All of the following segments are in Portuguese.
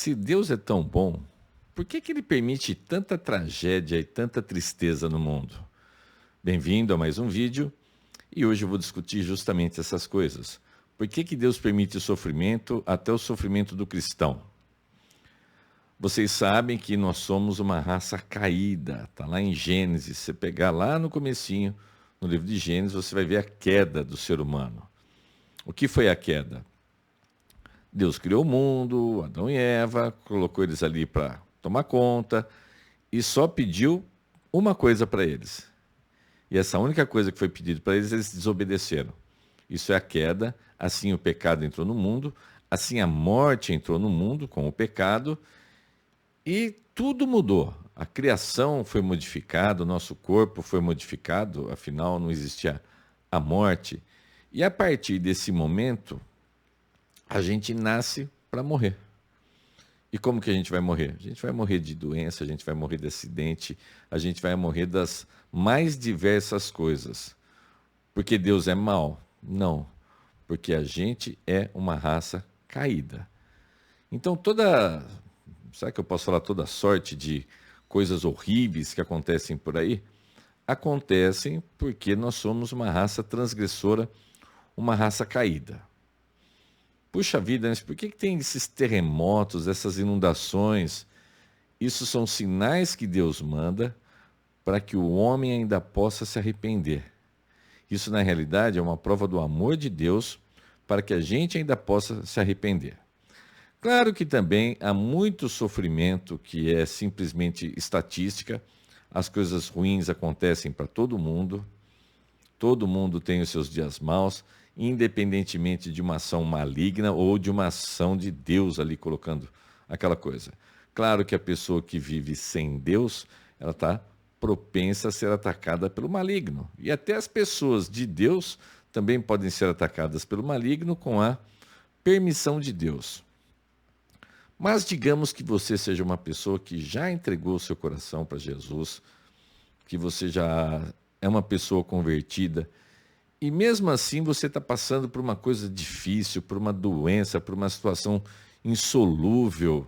Se Deus é tão bom, por que Ele permite tanta tragédia e tanta tristeza no mundo? Bem-vindo a mais um vídeo e hoje eu vou discutir justamente essas coisas. Por que Deus permite o sofrimento, até o sofrimento do cristão? Vocês sabem que nós somos uma raça caída, está lá em Gênesis. Se você pegar lá no comecinho, no livro de Gênesis, você vai ver a queda do ser humano. O que foi a queda? Deus criou o mundo, Adão e Eva, colocou eles ali para tomar conta e só pediu uma coisa para eles. E essa única coisa que foi pedida para eles, eles desobedeceram. Isso é a queda, assim o pecado entrou no mundo, assim a morte entrou no mundo com o pecado e tudo mudou. A criação foi modificada, o nosso corpo foi modificado, afinal não existia a morte. E a partir desse momento, a gente nasce para morrer. E como que a gente vai morrer? A gente vai morrer de doença, a gente vai morrer de acidente, a gente vai morrer das mais diversas coisas. Porque Deus é mau? Não. Porque a gente é uma raça caída. Então será que eu posso falar toda sorte de coisas horríveis que acontecem por aí? Acontecem porque nós somos uma raça transgressora, uma raça caída. Puxa vida, mas por que tem esses terremotos, essas inundações? Isso são sinais que Deus manda para que o homem ainda possa se arrepender. Isso, na realidade, é uma prova do amor de Deus para que a gente ainda possa se arrepender. Claro que também há muito sofrimento que é simplesmente estatística. As coisas ruins acontecem para todo mundo tem os seus dias maus, independentemente de uma ação maligna ou de uma ação de Deus ali colocando aquela coisa. Claro que a pessoa que vive sem Deus, ela está propensa a ser atacada pelo maligno. E até as pessoas de Deus também podem ser atacadas pelo maligno com a permissão de Deus. Mas digamos que você seja uma pessoa que já entregou o seu coração para Jesus, que você já é uma pessoa convertida, e mesmo assim você está passando por uma coisa difícil, por uma doença, por uma situação insolúvel.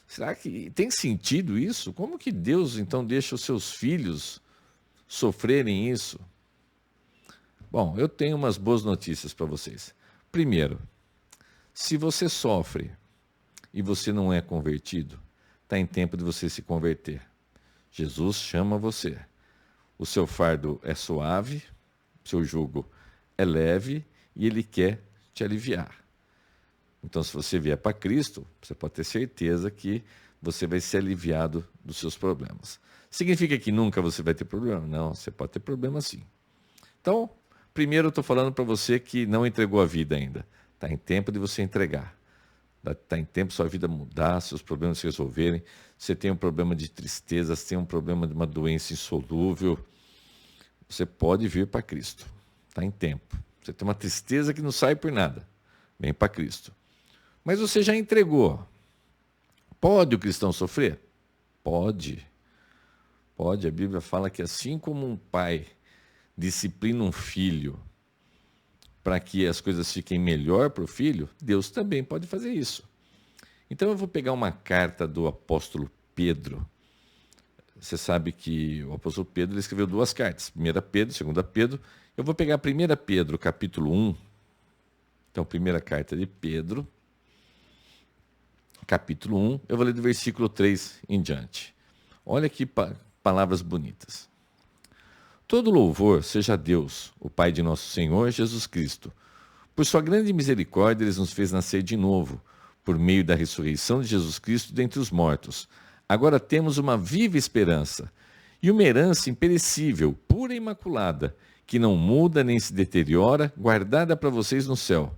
Será que tem sentido isso? Como que Deus então deixa os seus filhos sofrerem isso? Bom, eu tenho umas boas notícias para vocês. Primeiro, se você sofre e você não é convertido, está em tempo de você se converter. Jesus chama você. O seu fardo é suave, seu jugo é leve e Ele quer te aliviar. Então, se você vier para Cristo, você pode ter certeza que você vai ser aliviado dos seus problemas. Significa que nunca você vai ter problema? Não, você pode ter problema sim. Então, primeiro eu estou falando para você que não entregou a vida ainda. Está em tempo de você entregar. Está em tempo sua vida mudar, seus problemas se resolverem. Você tem um problema de tristeza, você tem um problema de uma doença insolúvel. Você pode vir para Cristo. Está em tempo. Você tem uma tristeza que não sai por nada. Vem para Cristo. Mas você já entregou. Pode o cristão sofrer? Pode. Pode. A Bíblia fala que assim como um pai disciplina um filho para que as coisas fiquem melhor para o filho, Deus também pode fazer isso. Então eu vou pegar uma carta do apóstolo Pedro. Você sabe que o apóstolo Pedro ele escreveu duas cartas, 1 Pedro, 2 Pedro. Eu vou pegar 1 Pedro, capítulo 1. Então, primeira carta de Pedro, capítulo 1. Eu vou ler do versículo 3 em diante. Olha que palavras bonitas. Todo louvor seja a Deus, o Pai de nosso Senhor Jesus Cristo. Por sua grande misericórdia, Ele nos fez nascer de novo, por meio da ressurreição de Jesus Cristo dentre os mortos. Agora temos uma viva esperança e uma herança imperecível, pura e imaculada, que não muda nem se deteriora, guardada para vocês no céu.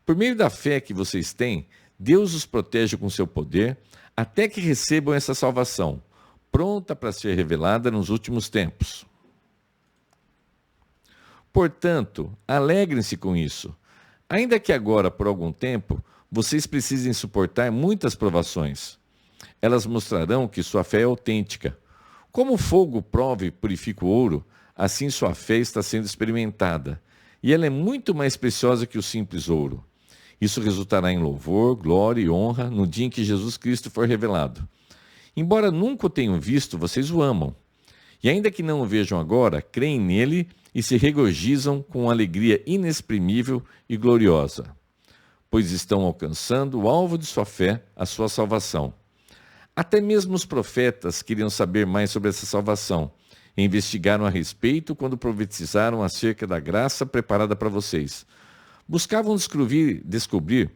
Por meio da fé que vocês têm, Deus os protege com seu poder, até que recebam essa salvação, pronta para ser revelada nos últimos tempos. Portanto, alegrem-se com isso, ainda que agora, por algum tempo, vocês precisem suportar muitas provações. Elas mostrarão que sua fé é autêntica. Como o fogo prova e purifica o ouro, assim sua fé está sendo experimentada, e ela é muito mais preciosa que o simples ouro. Isso resultará em louvor, glória e honra no dia em que Jesus Cristo for revelado. Embora nunca o tenham visto, vocês o amam. E ainda que não o vejam agora, creem nele e se regozijam com alegria inexprimível e gloriosa, pois estão alcançando o alvo de sua fé, a sua salvação. Até mesmo os profetas queriam saber mais sobre essa salvação e investigaram a respeito quando profetizaram acerca da graça preparada para vocês. Buscavam descobrir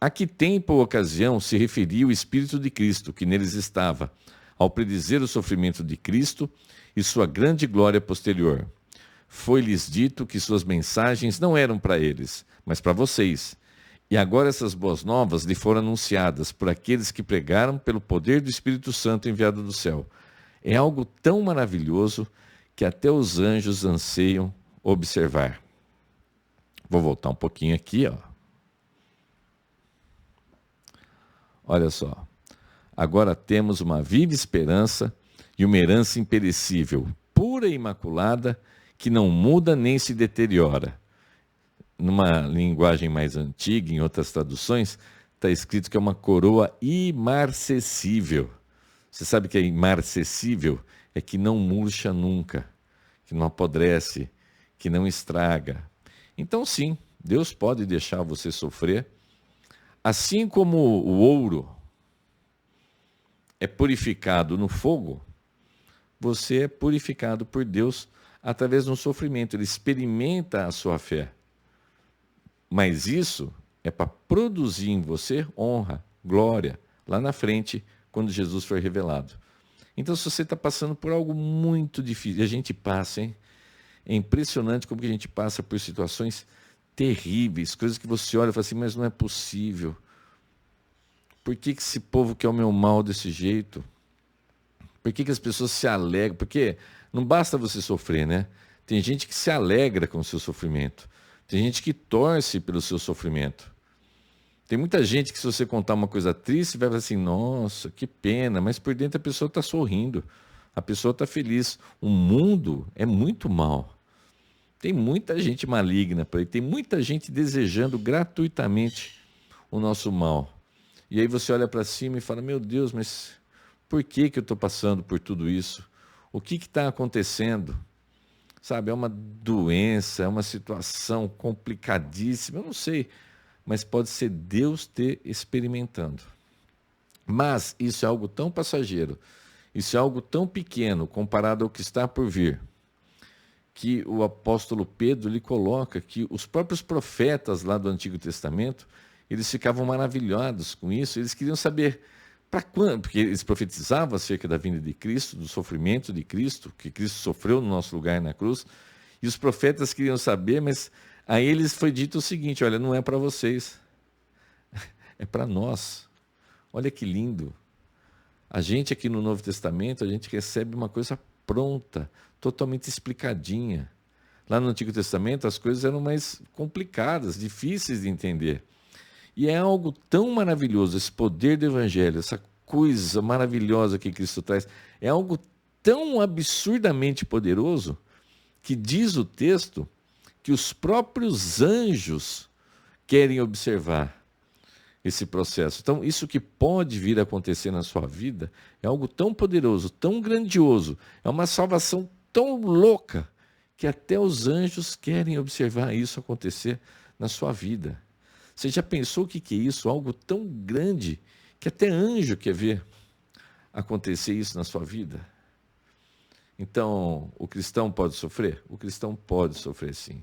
a que tempo ou ocasião se referia o Espírito de Cristo que neles estava, ao predizer o sofrimento de Cristo e sua grande glória posterior. Foi-lhes dito que suas mensagens não eram para eles, mas para vocês. E agora essas boas novas lhe foram anunciadas por aqueles que pregaram pelo poder do Espírito Santo enviado do céu. É algo tão maravilhoso que até os anjos anseiam observar. Vou voltar um pouquinho aqui, ó. Olha só. Agora temos uma viva esperança e uma herança imperecível, pura e imaculada, que não muda nem se deteriora. Numa linguagem mais antiga, em outras traduções, está escrito que é uma coroa imarcessível. Você sabe que é imarcessível? É que não murcha nunca, que não apodrece, que não estraga. Então sim, Deus pode deixar você sofrer, assim como o ouro é purificado no fogo, você é purificado por Deus através de um sofrimento. Ele experimenta a sua fé. Mas isso é para produzir em você honra, glória, lá na frente, quando Jesus for revelado. Então, se você está passando por algo muito difícil, e a gente passa, hein? É impressionante como que a gente passa por situações terríveis, coisas que você olha e fala assim, mas não é possível. Por que esse povo quer o meu mal desse jeito? Por que as pessoas se alegram? Porque não basta você sofrer, né? Tem gente que se alegra com o seu sofrimento. Tem gente que torce pelo seu sofrimento. Tem muita gente que, se você contar uma coisa triste, vai falar assim, nossa, que pena, mas por dentro a pessoa está sorrindo, a pessoa está feliz. O mundo é muito mal. Tem muita gente maligna por aí, tem muita gente desejando gratuitamente o nosso mal. E aí você olha para cima e fala, meu Deus, mas por que eu estou passando por tudo isso? O que está acontecendo? Sabe, é uma doença, é uma situação complicadíssima, eu não sei, mas pode ser Deus te experimentando. Mas isso é algo tão passageiro, isso é algo tão pequeno comparado ao que está por vir, que o apóstolo Pedro lhe coloca que os próprios profetas lá do Antigo Testamento, eles ficavam maravilhados com isso, eles queriam saber para quando, porque eles profetizavam acerca da vinda de Cristo, do sofrimento de Cristo, que Cristo sofreu no nosso lugar na cruz, e os profetas queriam saber, mas a eles foi dito o seguinte, olha, não é para vocês, é para nós. Olha que lindo. A gente aqui no Novo Testamento, a gente recebe uma coisa pronta, totalmente explicadinha. Lá no Antigo Testamento as coisas eram mais complicadas, difíceis de entender. E é algo tão maravilhoso, esse poder do Evangelho, essa coisa maravilhosa que Cristo traz, é algo tão absurdamente poderoso que diz o texto que os próprios anjos querem observar esse processo. Então, isso que pode vir a acontecer na sua vida é algo tão poderoso, tão grandioso, é uma salvação tão louca que até os anjos querem observar isso acontecer na sua vida. Você já pensou o que é isso? Algo tão grande que até anjo quer ver acontecer isso na sua vida? Então, o cristão pode sofrer? O cristão pode sofrer, sim.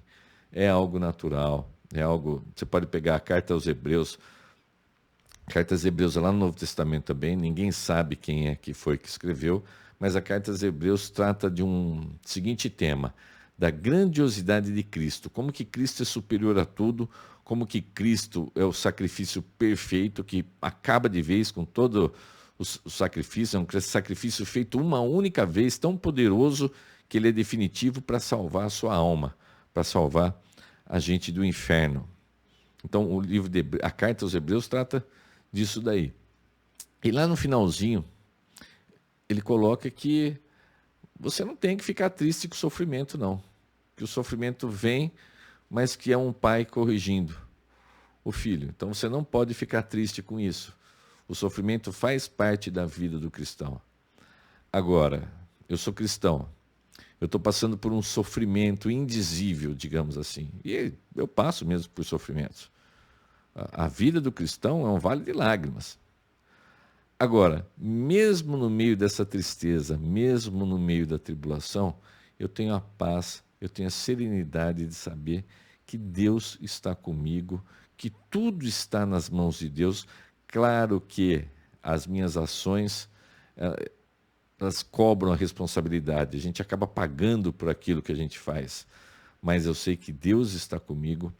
É algo natural, é algo... Você pode pegar a carta aos Hebreus, carta aos Hebreus lá no Novo Testamento também, ninguém sabe quem é que foi que escreveu, mas a carta aos Hebreus trata de um seguinte tema, da grandiosidade de Cristo, como que Cristo é superior a tudo, como que Cristo é o sacrifício perfeito que acaba de vez com todo o sacrifício, é um sacrifício feito uma única vez, tão poderoso que ele é definitivo para salvar a sua alma, para salvar a gente do inferno. Então, a carta aos Hebreus trata disso daí. E lá no finalzinho, ele coloca que você não tem que ficar triste com o sofrimento, não. Que o sofrimento vem, mas que é um pai corrigindo. o filho. Então você não pode ficar triste com isso. O sofrimento faz parte da vida do cristão. Agora, eu sou cristão. Eu estou passando por um sofrimento indizível, digamos assim. E eu passo mesmo por sofrimentos. A vida do cristão é um vale de lágrimas. Agora, mesmo no meio dessa tristeza, mesmo no meio da tribulação, eu tenho a paz, eu tenho a serenidade de saber que Deus está comigo, que tudo está nas mãos de Deus. Claro que as minhas ações, elas cobram a responsabilidade, a gente acaba pagando por aquilo que a gente faz. Mas eu sei que Deus está comigo,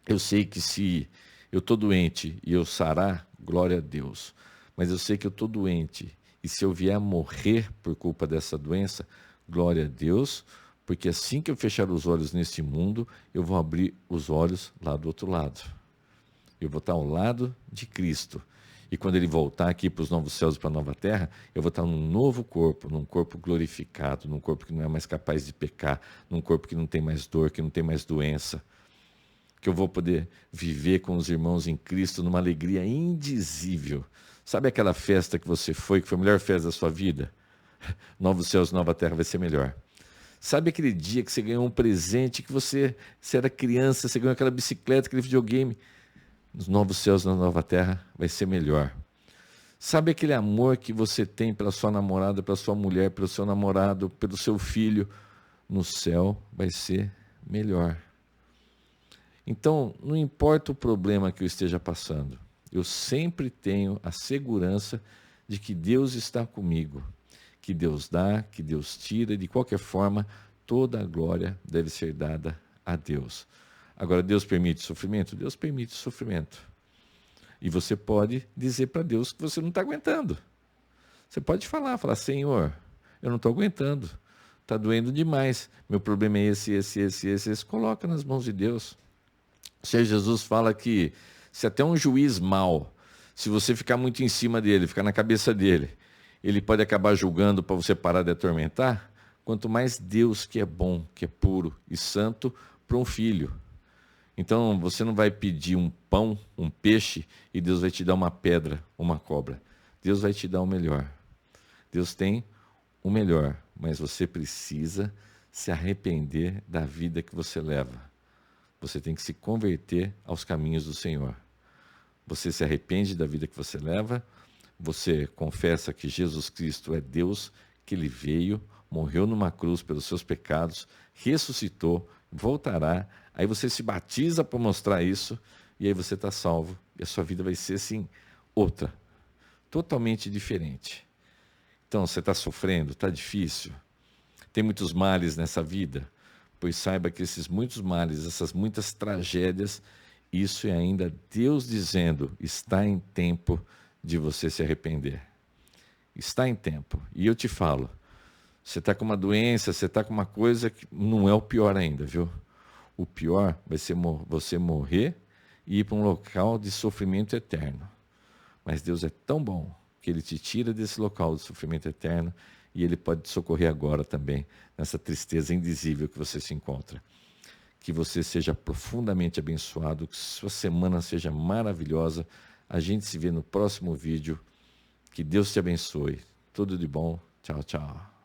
eu sei que se eu estou doente e eu sarar, glória a Deus. Mas eu sei que eu estou doente e se eu vier a morrer por culpa dessa doença, glória a Deus, porque assim que eu fechar os olhos neste mundo, eu vou abrir os olhos lá do outro lado. Eu vou estar ao lado de Cristo. E quando Ele voltar aqui para os novos céus e para a nova terra, eu vou estar num novo corpo, num corpo glorificado, num corpo que não é mais capaz de pecar, num corpo que não tem mais dor, que não tem mais doença. Que eu vou poder viver com os irmãos em Cristo numa alegria indizível. Sabe aquela festa que você foi, que foi a melhor festa da sua vida? Novos céus, nova terra vai ser melhor. Sabe aquele dia que você ganhou um presente, que você era criança, você ganhou aquela bicicleta, aquele videogame? Nos novos céus, na nova terra vai ser melhor. Sabe aquele amor que você tem pela sua namorada, pela sua mulher, pelo seu namorado, pelo seu filho? No céu vai ser melhor. Então, não importa o problema que eu esteja passando, eu sempre tenho a segurança de que Deus está comigo, que Deus dá, que Deus tira, e de qualquer forma, toda a glória deve ser dada a Deus. Agora, Deus permite sofrimento? Deus permite sofrimento. E você pode dizer para Deus que você não está aguentando. Você pode falar, Senhor, eu não estou aguentando, está doendo demais, meu problema é esse. Coloca nas mãos de Deus. O Senhor Jesus fala que se até um juiz mau, se você ficar muito em cima dele, ficar na cabeça dele, ele pode acabar julgando para você parar de atormentar, quanto mais Deus que é bom, que é puro e santo, para um filho. Então você não vai pedir um pão, um peixe, e Deus vai te dar uma pedra, uma cobra. Deus vai te dar o melhor. Deus tem o melhor, mas você precisa se arrepender da vida que você leva. Você tem que se converter aos caminhos do Senhor. Você se arrepende da vida que você leva, você confessa que Jesus Cristo é Deus, que Ele veio, morreu numa cruz pelos seus pecados, ressuscitou, voltará, aí você se batiza para mostrar isso, e aí você está salvo, e a sua vida vai ser assim, outra, totalmente diferente. Então, você está sofrendo, está difícil, tem muitos males nessa vida, pois saiba que esses muitos males, essas muitas tragédias, isso é ainda Deus dizendo, está em tempo de você se arrepender. Está em tempo. E eu te falo, você está com uma doença, você está com uma coisa que não é o pior ainda, viu? O pior vai ser você morrer e ir para um local de sofrimento eterno. Mas Deus é tão bom que Ele te tira desse local de sofrimento eterno e Ele pode te socorrer agora também, nessa tristeza indizível que você se encontra. Que você seja profundamente abençoado, que sua semana seja maravilhosa. A gente se vê no próximo vídeo. Que Deus te abençoe. Tudo de bom. Tchau, tchau.